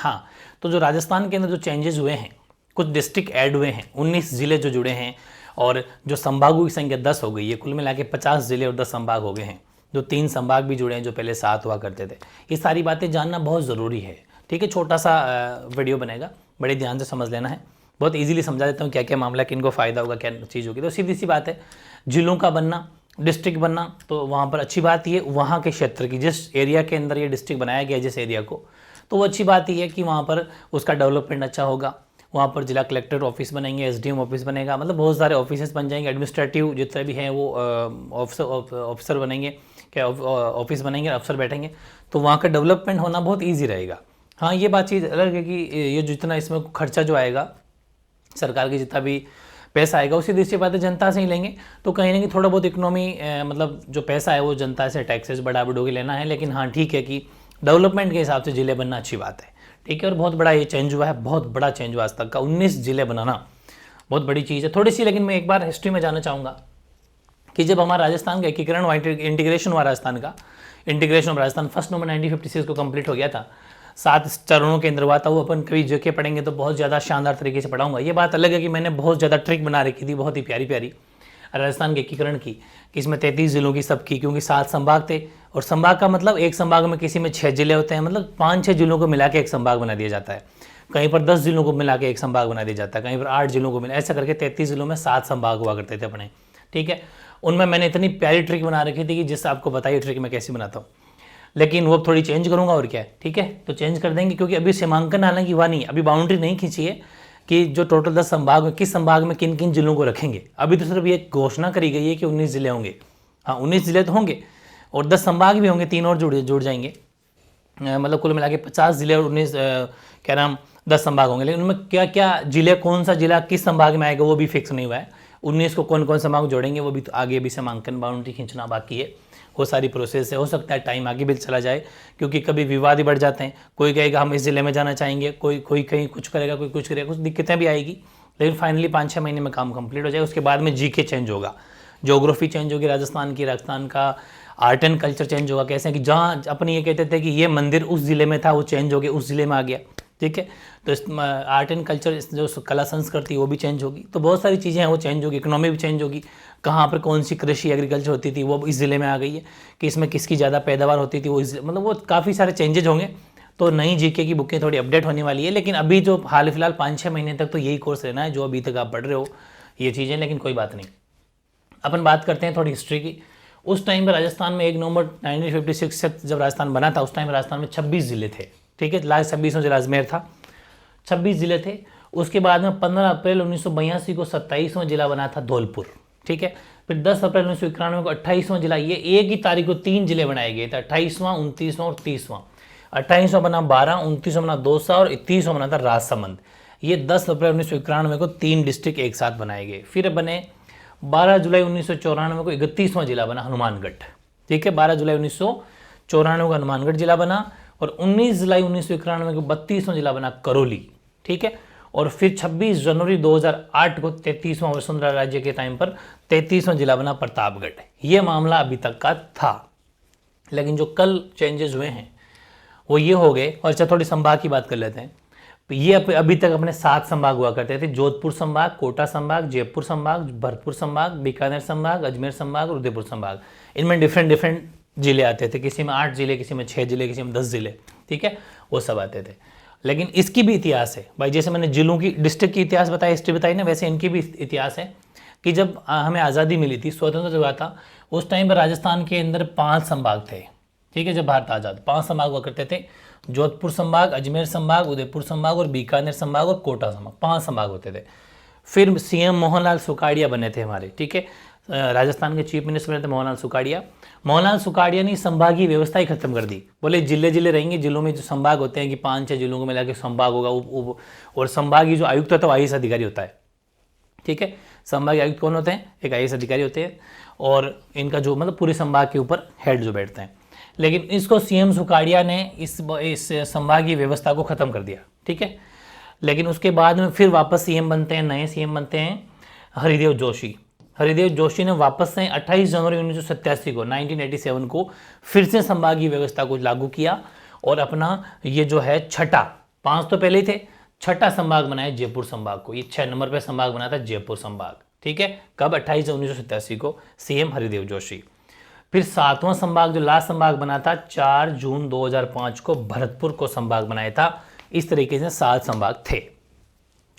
हाँ, तो जो राजस्थान के अंदर जो चेंजेस हुए हैं, कुछ डिस्ट्रिक्ट ऐड हुए हैं, 19 ज़िले जो जुड़े हैं, और जो संभागों की संख्या 10 हो गई है। कुल मिला के 50 ज़िले और 10 संभाग हो गए हैं। जो 3 संभाग भी जुड़े हैं जो पहले 7 हुआ करते थे। ये सारी बातें जानना बहुत ज़रूरी है। ठीक है, छोटा सा वीडियो बनेगा, बड़े ध्यान से समझ लेना है। बहुत इजीली समझा देता हूँ क्या क्या मामला, किन को फ़ायदा होगा, क्या चीज़ होगी। तो सीधी सी बात है, जिलों का बनना, डिस्ट्रिक्ट बनना, तो वहाँ पर अच्छी बात ये वहाँ के क्षेत्र की, जिस एरिया के अंदर ये डिस्ट्रिक्ट बनाया गया है, जिस एरिया को, तो वो अच्छी बात ये है कि वहाँ पर उसका डेवलपमेंट अच्छा होगा। वहाँ पर जिला कलेक्टर ऑफिस बनेंगे, एसडीएम ऑफिस बनेगा, मतलब बहुत सारे ऑफिस बन जाएंगे। एडमिनिस्ट्रेटिव जितने भी हैं वो ऑफिसर बनेंगे, क्या ऑफिस बनेंगे, अफसर बैठेंगे, तो वहाँ का डेवलपमेंट होना बहुत ईजी रहेगा। हाँ, ये बात चीज़ अलग है कि ये जितना इसमें खर्चा जो आएगा सरकार की, जितना भी पैसा आएगा उसी दूसरी बात है जनता से ही लेंगे, तो कहीं ना कहीं थोड़ा बहुत इकोनॉमी मतलब जो पैसा है वो जनता से टैक्सेस बढ़ा बढ़ो के लेना है। लेकिन हाँ ठीक है कि डेवलपमेंट के हिसाब से ज़िले बनना अच्छी बात है। ठीक है, और बहुत बड़ा ये चेंज हुआ है, बहुत बड़ा चेंज हुआ आज तक का। 19 ज़िले बनाना बहुत बड़ी चीज़ है थोड़ी सी। लेकिन मैं एक बार हिस्ट्री में जाना चाहूँगा कि जब हमारा राजस्थान का एकीकरण हुआ, इंटीग्रेशन हुआ राजस्थान का, इंटीग्रेशन ऑफ राजस्थान 1 नवंबर 1956 को कंप्लीट हो गया था। 7 चरणों के अंदर हुआ था। वो अपन कभी जगह पढ़ेंगे तो बहुत ज़्यादा शानदार तरीके से पढ़ाऊंगा। ये बात अलग है कि मैंने बहुत ज़्यादा ट्रिक बना रखी थी, बहुत ही प्यारी प्यारी राजस्थान के एकीकरण की, कि इसमें 33 ज़िलों की सबकी, क्योंकि 7 संभाग थे, और संभाग का मतलब एक संभाग में किसी में 6 ज़िले होते हैं, मतलब 5-6 ज़िलों को मिला के एक संभाग बना दिया जाता है। कहीं पर 10 ज़िलों को मिला के एक संभाग बना दिया जाता है, कहीं पर 8 ज़िलों को मिला, ऐसा करके 33 ज़िलों में 7 संभाग हुआ करते थे अपने। ठीक है, उनमें मैंने इतनी प्यारी ट्रिक बना रखी थी कि जिससे आपको बताइए ट्रिक मैं कैसे बनाता हूँ। लेकिन वो थोड़ी चेंज करूँगा और क्या है। ठीक है, तो चेंज कर देंगे, क्योंकि अभी सीमांकन हालांकि हुआ नहीं है, अभी बाउंड्री नहीं खींची है कि जो टोटल 10 संभाग में किस संभाग में किन किन जिलों को रखेंगे। अभी तो सिर्फ ये घोषणा करी गई है कि 19 ज़िले होंगे। हाँ, 19 ज़िले तो होंगे और 10 संभाग भी होंगे, 3 और जुड़ जाएंगे, मतलब कुल मिला के 50 ज़िले और 19 क्या नाम 10 संभाग होंगे। लेकिन उनमें क्या क्या जिले, कौन सा जिला किस संभाग में आएगा वो भी फिक्स नहीं हुआ है। 19 को कौन कौन संभाग जोड़ेंगे वो भी तो आगे भी सीमांकन बाउंड्री खींचना बाकी है। वो सारी प्रोसेस है, हो सकता है टाइम आगे भी चला जाए, क्योंकि कभी विवाद ही बढ़ जाते हैं। कोई कहेगा हम इस ज़िले में जाना चाहेंगे, कोई कहीं कुछ करेगा, कोई कुछ करेगा, कुछ दिक्कतें भी आएगी। लेकिन फाइनली 5-6 महीने में काम कंप्लीट हो जाएगा। उसके बाद में जीके चेंज होगा, ज्योग्राफी चेंज होगी राजस्थान का आर्ट एंड कल्चर चेंज होगा। कैसे कि जहाँ अपन ये कहते थे कि ये मंदिर उस ज़िले में था, वो चेंज हो गया, उस ज़िले में आ गया। ठीक है, तो इस आर्ट एंड कल्चर जो कला संस्कृति वो भी चेंज होगी। तो बहुत सारी चीज़ें हैं वो चेंज होगी, इकोनॉमी भी चेंज होगी। कहाँ पर कौन सी कृषि एग्रीकल्चर होती थी वो इस ज़िले में आ गई है, कि इसमें किसकी ज़्यादा पैदावार होती थी वो मतलब वो काफ़ी सारे चेंजेज होंगे। तो नई जीके की बुकें थोड़ी अपडेट होने वाली है। लेकिन अभी जो हाल फिलहाल 5-6 महीने तक तो यही कोर्स रहना है जो अभी तक आप पढ़ रहे हो ये चीज़ें। लेकिन कोई बात नहीं, अपन बात करते हैं थोड़ी हिस्ट्री की। उस टाइम पर राजस्थान में 1 नवंबर 1956 से जब राजस्थान बना था, उस टाइम राजस्थान में 26 ज़िले थे। ठीक है, लास्ट 26वां जिला अजमेर था, 26 ज़िले थे। उसके बाद में 15 अप्रैल 1982 को 27वां जिला बना था धौलपुर। ठीक है, फिर 10 अप्रैल 1991 को 28वां जिला, ये एक ही तारीख को 3 जिले बनाए गए थे, 28वां, 29वां और 30वां। 28वां बना 12, 29वां बना दौसा और 30वां बना था राजसमंद। ये 10 अप्रैल 1991 को 3 डिस्ट्रिक्ट एक साथ बनाए गए। फिर बने 12 जुलाई 1994 को 31वां जिला बना हनुमानगढ़। ठीक है, 12 जुलाई 1994 को हनुमानगढ़ जिला बना, और 19 जुलाई 1991 को 32वां जिला बना करौली। ठीक है, और फिर 26 जनवरी 2008 को 33वां वसुंधरा राज्य के टाइम पर 33वां जिला बना प्रतापगढ़। ये मामला अभी तक का था। लेकिन जो कल चेंजेस हुए हैं वो ये हो गए। और अच्छा, थोड़ी संभाग की बात कर लेते हैं। ये अभी तक अपने 7 संभाग हुआ करते थे, जोधपुर संभाग, कोटा संभाग, जयपुर संभाग, भरतपुर संभाग, बीकानेर संभाग, अजमेर संभाग और उदयपुर संभाग। इनमें डिफरेंट जिले आते थे, किसी में 8 जिले, किसी में 6 जिले, किसी में 10 जिले। ठीक है, वो सब आते थे। लेकिन इसकी भी इतिहास है भाई, जैसे मैंने जिलों की, डिस्ट्रिक्ट की इतिहास बताया, हिस्ट्री बताई ना, वैसे इनकी भी इतिहास है। कि जब हमें आज़ादी मिली थी, स्वतंत्र हुआ था, उस टाइम पर राजस्थान के अंदर 5 संभाग थे। ठीक है, जब भारत आज़ाद 5 संभाग हुआ करते थे, जोधपुर संभाग, अजमेर संभाग, उदयपुर संभाग और बीकानेर संभाग और कोटा संभाग, 5 संभाग होते थे। फिर सीएम मोहनलाल सुखाड़िया बने थे हमारे। ठीक है, राजस्थान के चीफ मिनिस्टर बने थे मोहनलाल सुखाड़िया। मोहनलाल सुखाड़िया ने संभागीय व्यवस्था ही खत्म कर दी। बोले जिले जिले रहेंगे, जिलों में जो संभाग होते हैं कि 5-6 जिलों को मिला के संभाग होगा, और संभागीय जो आयुक्त होता है वो आईएएस अधिकारी होता है। ठीक है, संभागीय आयुक्त कौन होते हैं? एक आईएएस अधिकारी होते हैं, और इनका जो मतलब पूरे संभाग के ऊपर हेड जो बैठते हैं। लेकिन इसको सीएम सुखाड़िया ने इस संभागीय व्यवस्था को खत्म कर दिया। ठीक है, लेकिन उसके बाद में फिर वापस सीएम बनते हैं, नए सीएम बनते हैं हरिदेव जोशी। हरिदेव जोशी ने वापस से 28 जनवरी 1987 को 1987 को फिर से संभागीय व्यवस्था को लागू किया, और अपना ये जो है छठा 5 तो पहले ही थे, छठा संभाग बनाया जयपुर संभाग को, ये 6 नंबर पे संभाग बना था जयपुर संभाग, ठीक है। कब? 28/1987 को, सीएम हरिदेव जोशी। फिर 7वां संभाग जो लास्ट संभाग बना था 4 जून 2005 को भरतपुर को संभाग बनाया था। इस तरीके से 7 संभाग थे।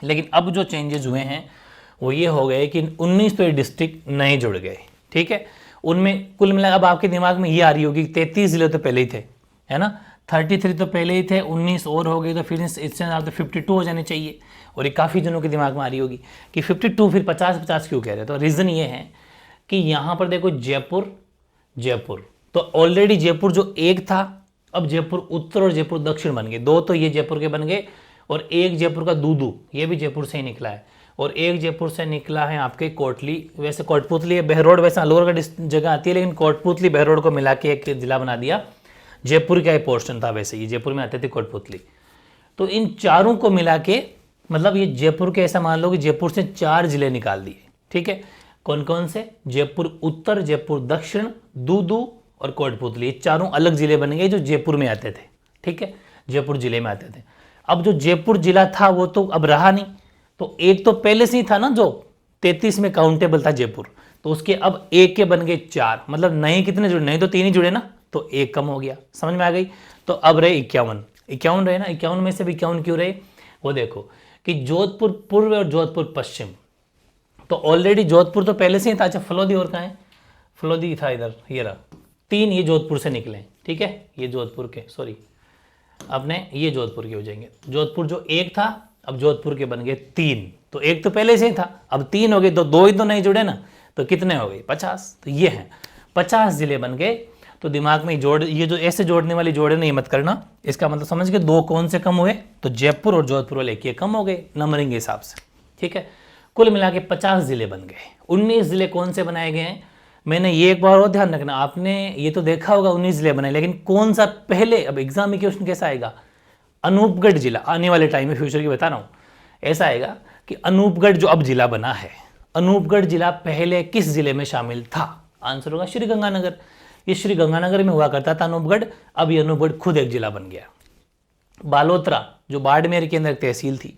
लेकिन अब जो चेंजेस हुए हैं वो ये हो गए कि 19 तो डिस्ट्रिक्ट नए जुड़ गए, ठीक है। उनमें कुल मिला अब आपके दिमाग में ये आ रही होगी 33 जिले तो पहले ही थे, है ना, 33 तो पहले ही थे, 19 और हो गए, तो फिर इससे आप तो 52 हो जाने चाहिए। और ये काफ़ी जनों के दिमाग में आ रही होगी कि 52 फिर 50-50 क्यों कह रहे हैं। तो रीज़न ये है कि यहाँ पर देखो जयपुर तो ऑलरेडी जयपुर जो एक था, अब जयपुर उत्तर और जयपुर दक्षिण बन गए, 2 तो ये जयपुर के बन गए, और एक जयपुर का दूदू ये भी जयपुर से ही निकला है, और एक जयपुर से निकला है आपके कोटली, वैसे कोटपुतली बहरोड वैसे अलवर का जगह आती है, लेकिन कोटपुतली बहरोड को मिला के एक जिला बना दिया। जयपुर का एक पोर्शन था, वैसे ये जयपुर में आते थे कोटपुतली। तो इन चारों को मिला के मतलब ये जयपुर के, ऐसा मान लो कि जयपुर से 4 जिले निकाल दिए, ठीक है। कौन कौन से? जयपुर उत्तर, जयपुर दक्षिण, दूदू और कोटपुतली, ये चारों अलग जिले बन गए जो जयपुर में आते थे, ठीक है, जयपुर जिले में आते थे। अब जो जयपुर जिला था वो तो अब रहा नहीं, तो एक तो पहले से ही था ना जो 33 में काउंटेबल था जयपुर, तो उसके अब एक के बन गए 4, मतलब नए कितने जुड़े? नए तो 3 ही जुड़े ना, तो एक कम हो गया, समझ में आ गई। तो अब रहे 51 रहे ना, 51 में से 51 क्यों रहे? वो देखो कि जोधपुर पूर्व और जोधपुर पश्चिम, तो ऑलरेडी जोधपुर तो पहले से ही था। अच्छा फलोदी और कहाँ है? फलोदी था इधर, ये रहा, 3 ये जोधपुर से निकले, ठीक है, ये जोधपुर के, सॉरी अपने ये जोधपुर के हो जाएंगे। जोधपुर जो एक था अब जोधपुर के बन गए 3, तो एक तो पहले से ही था, अब 3 हो गए, तो 2 ही तो नहीं जुड़े ना, तो कितने हो गए? 50। तो ये हैं 50 जिले बन गए। तो दिमाग में जोड़, ये जो ऐसे जोड़ने वाली जोड़े नहीं मत करना, इसका मतलब समझ के 2 कौन से कम हुए? तो जयपुर और जोधपुर वाले के कम हो गए नंबरिंग के हिसाब से, ठीक है। कुल मिला के 50 जिले बन गए। 19 जिले कौन से बनाए गए हैं? मैंने ये एक बार और ध्यान रखना, आपने ये तो देखा होगा 19 जिले बनाए, लेकिन कौन सा पहले, अब एग्जाम में क्वेश्चन कैसा आएगा? अनूपगढ़ जिला, आने वाले टाइम में फ्यूचर की बता रहा हूँ, ऐसा आएगा कि अनूपगढ़ जो अब जिला बना है, अनूपगढ़ जिला पहले किस जिले में शामिल था? आंसर होगा श्री गंगानगर। ये श्री गंगानगर में हुआ करता था अनूपगढ़, अब ये अनूपगढ़ खुद एक जिला बन गया। बालोतरा जो बाड़मेर के अंदर तहसील थी,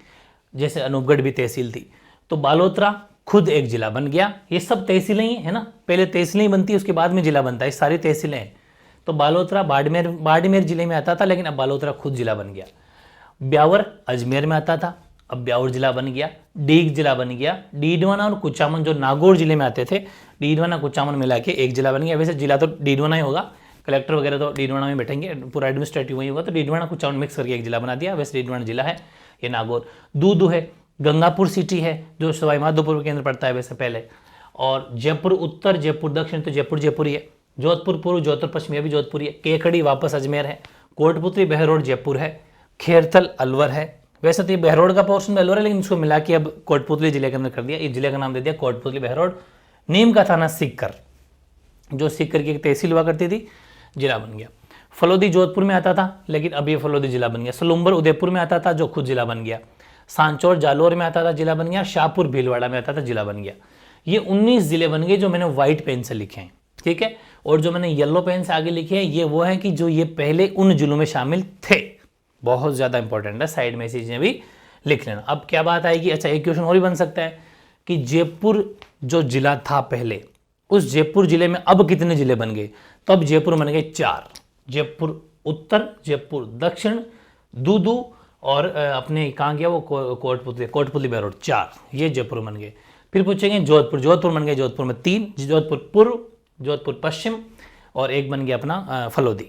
जैसे अनूपगढ़ भी तहसील थी, तो बालोतरा खुद एक जिला बन गया। ये सब तहसीलें ही है ना, पहले तहसीलें ही बनती है उसके बाद में जिला बनता है, सारी तहसीलें हैं। तो बालोतरा बाड़मेर जिले में आता था, लेकिन अब बालोतरा खुद जिला बन गया। ब्यावर अजमेर में आता था, अब ब्यावर जिला बन गया। डीग जिला बन गया। डीडवाना और कुचामन जो नागौर जिले में आते थे, डीडवाना कुचामन मिला के एक जिला बन गया। वैसे जिला तो डीडवाना ही होगा, कलेक्टर वगैरह तो डीडवाना में बैठेंगे, पूरा एडमिनिस्ट्रेटिव वही होगा, तो डीडवाना कुचामन मिक्स करके एक जिला बना दिया। वैसे डीडवाना जिला है ये नागौर। दूदू है, गंगापुर सिटी है जो सवाई माधोपुर के अंदर पड़ता है वैसे पहले, और जयपुर उत्तर, जयपुर दक्षिण तो जयपुर ही है। जोधपुर पूर्व, जोधपुर पश्चिम ये भी जोधपुर ही है। केकड़ी वापस अजमेर है। कोटपुतली बहरोड जयपुर है। खेरथल अलवर है। वैसे तो ये बहरोड का पोर्शन में अलवर है, लेकिन इसको मिला के अब कोटपुतली जिले के अंदर कर दिया। इस जिले का नाम दे दिया कोटपुतली बहरोड। नीम का थाना सीकर, जो सीकर की एक तहसील हुआ करती थी, जिला बन गया। फलोदी जोधपुर में आता था, लेकिन अब ये फलोदी जिला बन गया। सलुम्बर उदयपुर में आता था, जो खुद जिला बन गया। सांचौर जालोर में आता था, जिला बन गया। शाहपुर भीलवाड़ा में आता था, जिला बन गया। ये 19 जिले बन गए जो मैंने व्हाइट पेन से लिखे हैं, ठीक है। और जो मैंने येलो पेन से आगे लिखे हैं ये वो है कि जो ये पहले उन जिलों में शामिल थे। बहुत ज़्यादा इंपॉर्टेंट है, साइड में ऐसी चीज़ें भी लिख लेना। अब क्या बात आएगी, अच्छा एक क्वेश्चन और भी बन सकता है कि जयपुर जो जिला था पहले, उस जयपुर जिले में अब कितने जिले बन गए? तो अब जयपुर बन गए 4। जयपुर उत्तर, जयपुर दक्षिण, दूदू और अपने कहाँ गया वो कोटपुतली बहरोड, 4 ये जयपुर बन गए। फिर पूछेंगे जोधपुर बन गए। जोधपुर में 3, जोधपुर पूर्व, जोधपुर पश्चिम और एक बन गया अपना फलोदी,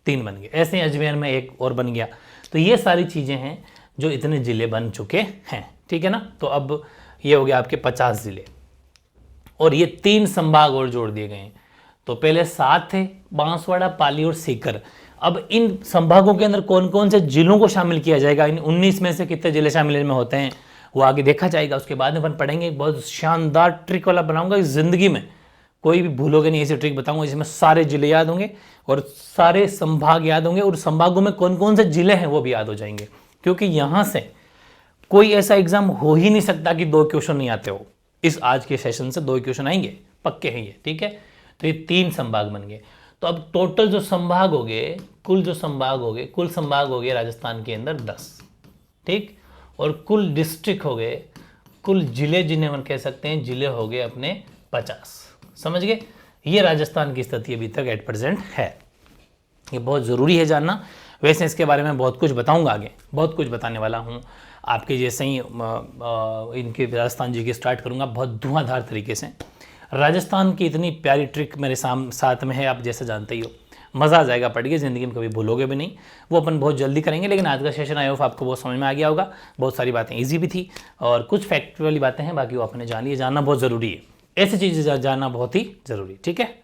3 बन गए। ऐसे ही अजमेर में एक और बन गया। तो ये सारी चीज़ें हैं जो इतने ज़िले बन चुके हैं, ठीक है ना। तो अब ये हो गया आपके 50 ज़िले, और ये 3 संभाग और जोड़ दिए गए हैं। तो पहले 7 थे, बांसवाड़ा, पाली और सीकर। अब इन संभागों के अंदर कौन कौन से जिलों को शामिल किया जाएगा, इन 19 में से कितने जिले शामिल में होते हैं वो आगे देखा जाएगा। उसके बाद में अपन पढ़ेंगे। एक बहुत शानदार ट्रिक वाला बनाऊंगा इस जिंदगी में, कोई भी भूलोगे नहीं, ऐसी ट्रिक बताऊंगा जिसमें सारे जिले याद होंगे और सारे संभाग याद होंगे, और संभागों में कौन कौन से जिले हैं वो भी याद हो जाएंगे। क्योंकि यहाँ से कोई ऐसा एग्जाम हो ही नहीं सकता कि 2 क्वेश्चन नहीं आते हो। इस आज के सेशन से 2 क्वेश्चन आएंगे, पक्के हैं ये, ठीक है। तो ये 3 संभाग बन गए। तो अब टोटल जो संभाग हो गए, कुल संभाग हो गए राजस्थान के अंदर 10, ठीक, और कुल डिस्ट्रिक्ट हो गए, कुल जिले जिन्हें हम कह सकते हैं जिले हो गए अपने 50। समझ गए, ये राजस्थान की स्थिति अभी तक एट प्रेजेंट है। ये बहुत ज़रूरी है जानना। वैसे इसके बारे में बहुत कुछ बताऊंगा, आगे बहुत कुछ बताने वाला हूँ आपके जैसे ही इनके राजस्थान जी के स्टार्ट करूँगा बहुत धुआंधार तरीके से। राजस्थान की इतनी प्यारी ट्रिक मेरे साथ में है, आप जैसे जानते ही हो, मज़ा आ जाएगा पढ़ के, ज़िंदगी में कभी भूलोगे भी नहीं। वो अपन बहुत जल्दी करेंगे, लेकिन आज का सेशन आई होप आपको बहुत समझ में आ गया होगा। बहुत सारी बातें ईजी भी थी और कुछ फैक्ट वाली बातें हैं, बाकी वो आपने जान ली। जानना बहुत ज़रूरी है, ऐसी चीज़ें जानना बहुत ही ज़रूरी। ठीक है।